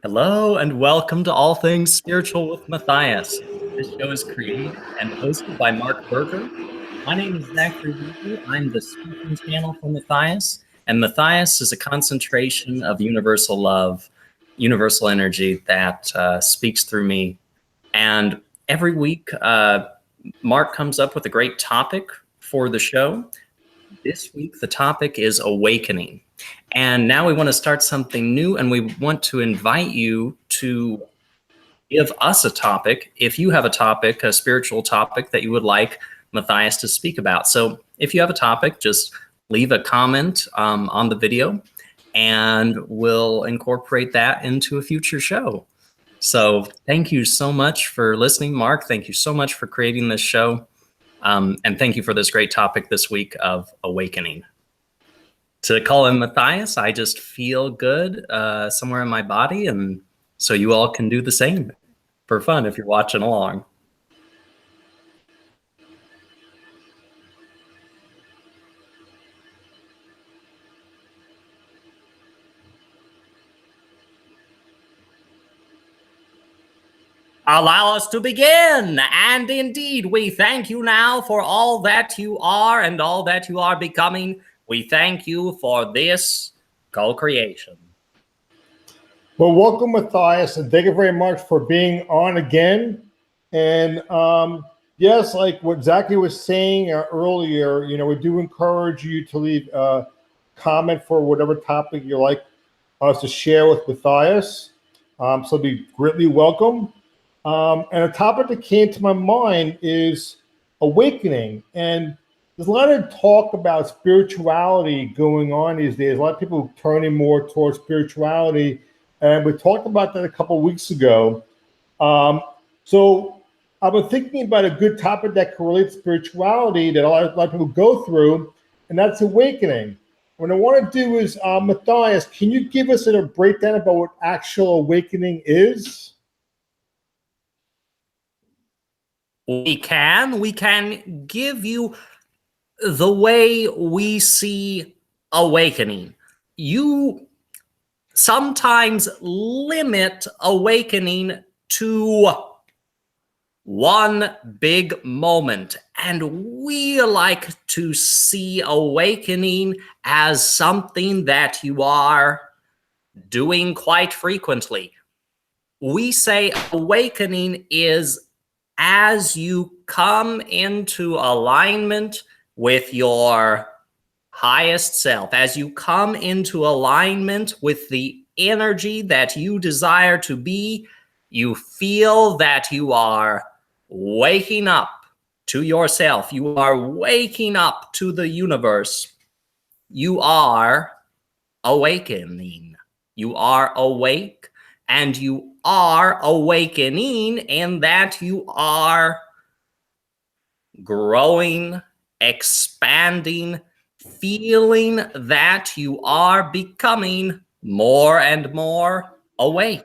Hello and welcome to All Things Spiritual with Matthias. This show is created and hosted by Mark Berger. My name is Zachary Weaver. I'm the speaking channel for Matthias, and Matthias is a concentration of universal love, universal energy that speaks through me. And every week, Mark comes up with a great topic for the show. This week, the topic is awakening. And now we want to start something new, and we want to invite you to give us a topic. If you have a topic, a spiritual topic that you would like Matthias to speak about. So if you have a topic, just leave a comment on the video, and we'll incorporate that into a future show. So thank you so much for listening, Mark. Thank you so much for creating this show. And thank you for this great topic this week of awakening. To call him Matthias, I just feel good somewhere in my body, and so you all can do the same for fun if you're watching along. Allow us to begin, and indeed, we thank you now for all that you are and all that you are becoming. We thank you for this co-creation. Well, welcome, Matthias, and thank you very much for being on again. And yes, like what Zachary was saying earlier, we do encourage you to leave a comment for whatever topic you like us to share with Matthias. So be greatly welcome. And a topic that came to my mind is awakening. And there's a lot of talk about spirituality going on these days. A lot of people turning more towards spirituality. And we talked about that a couple of weeks ago. So I've been thinking about a good topic that correlates spirituality that a lot of people go through, and that's awakening. What I want to do is, Matthias, can you give us a breakdown about what actual awakening is? We can give you the way we see awakening. You sometimes limit awakening to one big moment, and we like to see awakening as something that you are doing quite frequently. We say awakening is as you come into alignment with your highest self, as you come into alignment with the energy that you desire to be, you feel that you are waking up to yourself. You are waking up to the universe. You are awakening. You are awake, and you are awakening in that you are growing, expanding, feeling that you are becoming more and more awake,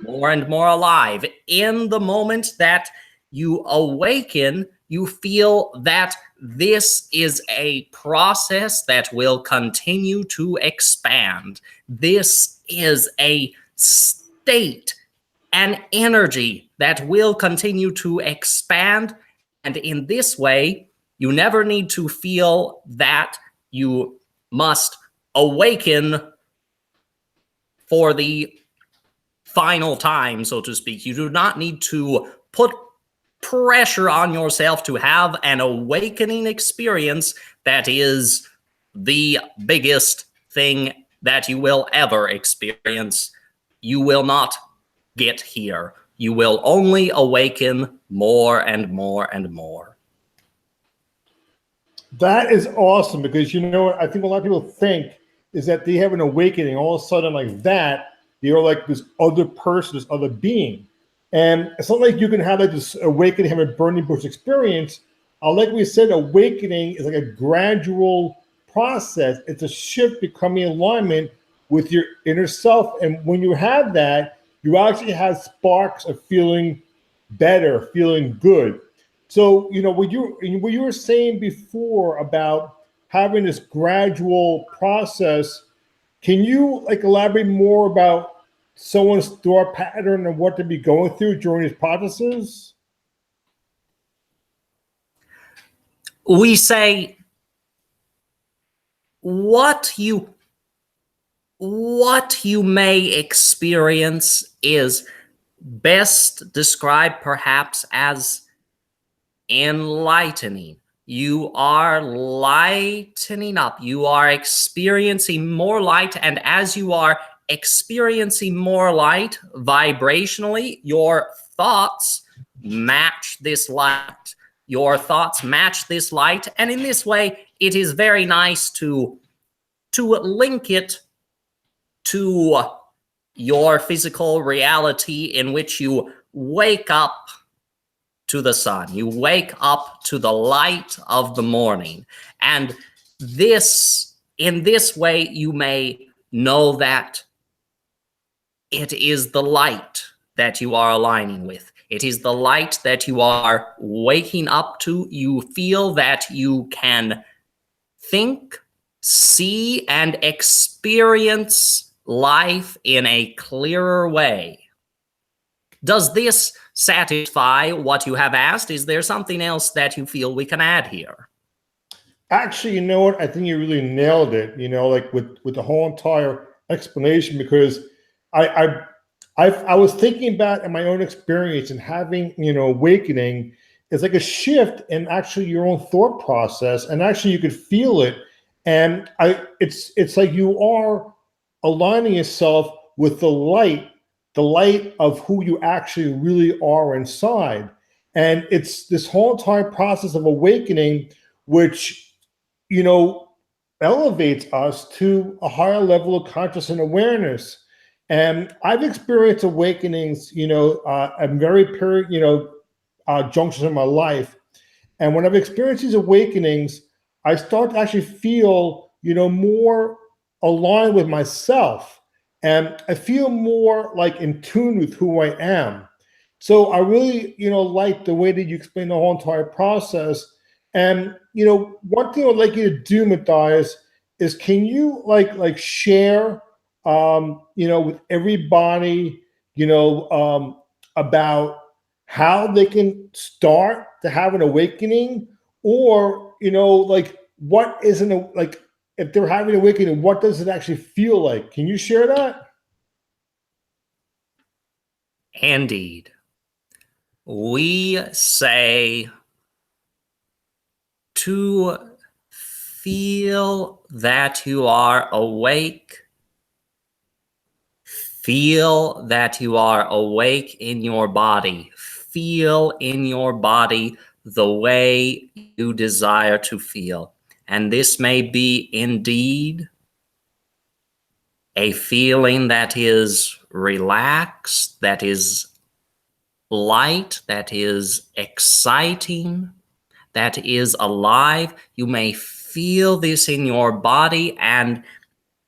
more and more alive. In the moment that you awaken, you feel that this is a process that will continue to expand. This is a state, an energy that will continue to expand. And in this way, you never need to feel that you must awaken for the final time, so to speak. You do not need to put pressure on yourself to have an awakening experience that is the biggest thing that you will ever experience. You will not get here. You will only awaken more and more and more. That is awesome, because I think a lot of people think is that they have an awakening all of a sudden like that. They're like this other person, this other being. And it's not like you can have like this awakening, have a burning bush experience. Like we said, awakening is like a gradual process. It's a shift, becoming in alignment with your inner self. And when you have that, you actually have sparks of feeling better, feeling good. So, what you were saying before about having this gradual process, can you elaborate more about someone's thought pattern and what to be going through during these processes? We say what you may experience is best described perhaps as enlightening. You are lightening up. You are experiencing more light. And as you are experiencing more light vibrationally, your thoughts match this light. Your thoughts match this light. And in this way, it is very nice to link it to your physical reality in which you wake up to the sun. You wake up to the light of the morning. And in this way, you may know that it is the light that you are aligning with. It is the light that you are waking up to. You feel that you can think, see, and experience life in a clearer way. Does this satisfy what you have asked? Is there something else that you feel we can add here? Actually, you know what? I think you really nailed it. Like with the whole entire explanation, because I was thinking about in my own experience and having awakening is like a shift in actually your own thought process, and actually you could feel it, and it's like you are aligning yourself with the light of who you actually really are inside, and it's this whole entire process of awakening, which elevates us to a higher level of conscious and awareness. And I've experienced awakenings, at very period, junctions in my life. And when I've experienced these awakenings, I start to actually feel, more aligned with myself. And I feel more like in tune with who I am. So I really, like the way that you explain the whole entire process. And one thing I'd like you to do, Matthias, is can you share, with everybody, about how they can start to have an awakening, or what isn't like if they're having an awakening, what does it actually feel like? Can you share that? Indeed. We say to feel that you are awake. Feel that you are awake in your body. Feel in your body the way you desire to feel. And this may be indeed a feeling that is relaxed, that is light, that is exciting, that is alive. You may feel this in your body, and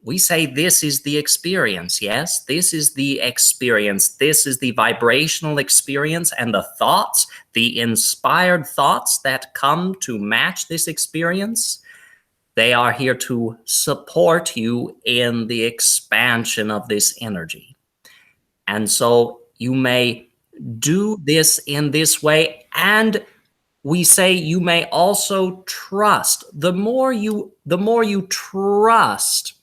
we say this is the experience. Yes, this is the experience. This is the vibrational experience, and the thoughts, the inspired thoughts that come to match this experience, they are here to support you in the expansion of this energy. And so you may do this in this way, and we say you may also trust. The more you trust,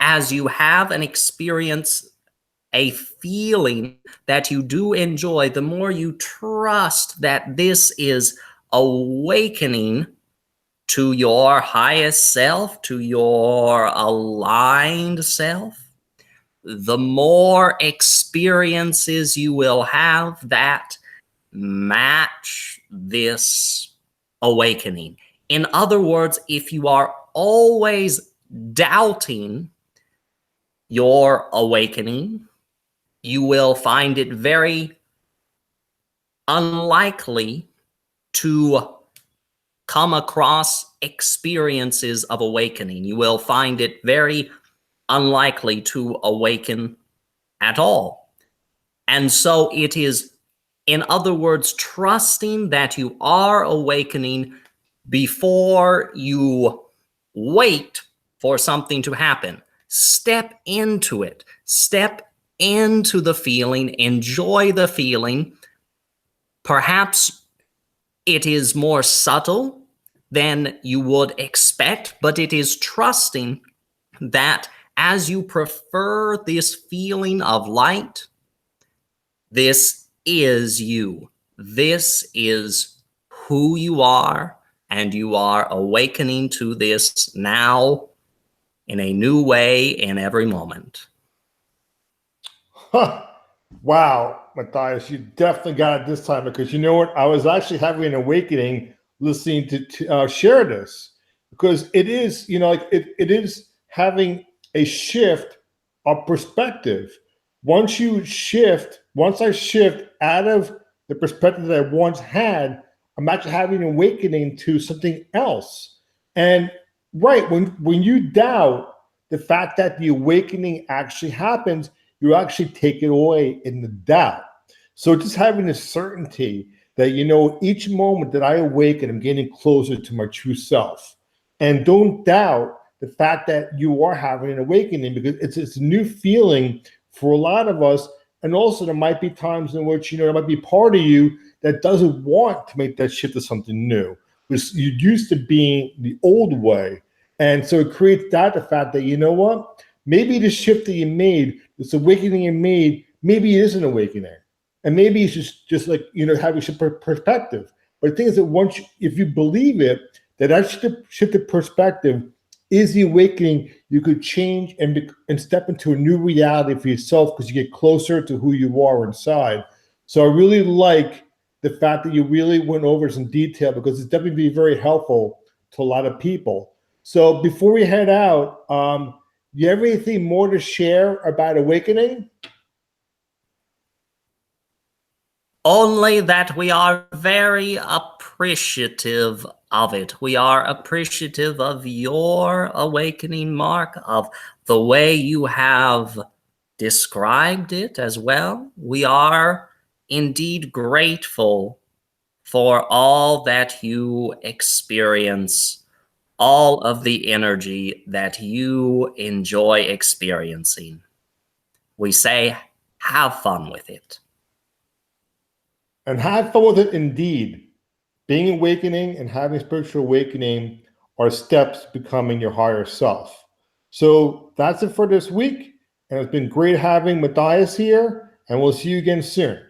as you have an experience, a feeling that you do enjoy, the more you trust that this is awakening to your highest self, to your aligned self, the more experiences you will have that match this awakening. In other words, if you are always doubting your awakening, you will find it very unlikely to come across experiences of awakening. You will find it very unlikely to awaken at all. And so it is, in other words, trusting that you are awakening before you wait for something to happen. Step into it. Step into the feeling, enjoy the feeling. Perhaps it is more subtle than you would expect, but it is trusting that as you prefer this feeling of light, this is you. This is who you are, and you are awakening to this now in a new way in every moment. Huh. Wow, Matthias, you definitely got it this time, because you know what? I was actually having an awakening listening to share this, because it is, like it is having a shift of perspective. Once I shift out of the perspective that I once had, I'm actually having an awakening to something else. And right, when you doubt the fact that the awakening actually happens, you actually take it away in the doubt. So just having the certainty that, each moment that I awaken, I'm getting closer to my true self. And don't doubt the fact that you are having an awakening, because it's a new feeling for a lot of us. And also there might be times in which, there might be part of you that doesn't want to make that shift to something new, because you're used to being the old way. And so it creates the fact that, you know what, maybe the shift that you made, this awakening you made, maybe it is an awakening. And maybe it's just like, having a perspective. But the thing is that if you believe it, that shifted perspective is the awakening, you could change and step into a new reality for yourself, because you get closer to who you are inside. So I really like the fact that you really went over some detail, because it's definitely be very helpful to a lot of people. So before we head out, you have anything more to share about awakening? Only that we are very appreciative of it. We are appreciative of your awakening, Mark, of the way you have described it as well. We are indeed grateful for all that you experience, all of the energy that you enjoy experiencing. We say, have fun with it. And have fun with it indeed. Being awakening and having spiritual awakening are steps becoming your higher self. So that's it for this week. And it's been great having Matthias here, and we'll see you again soon.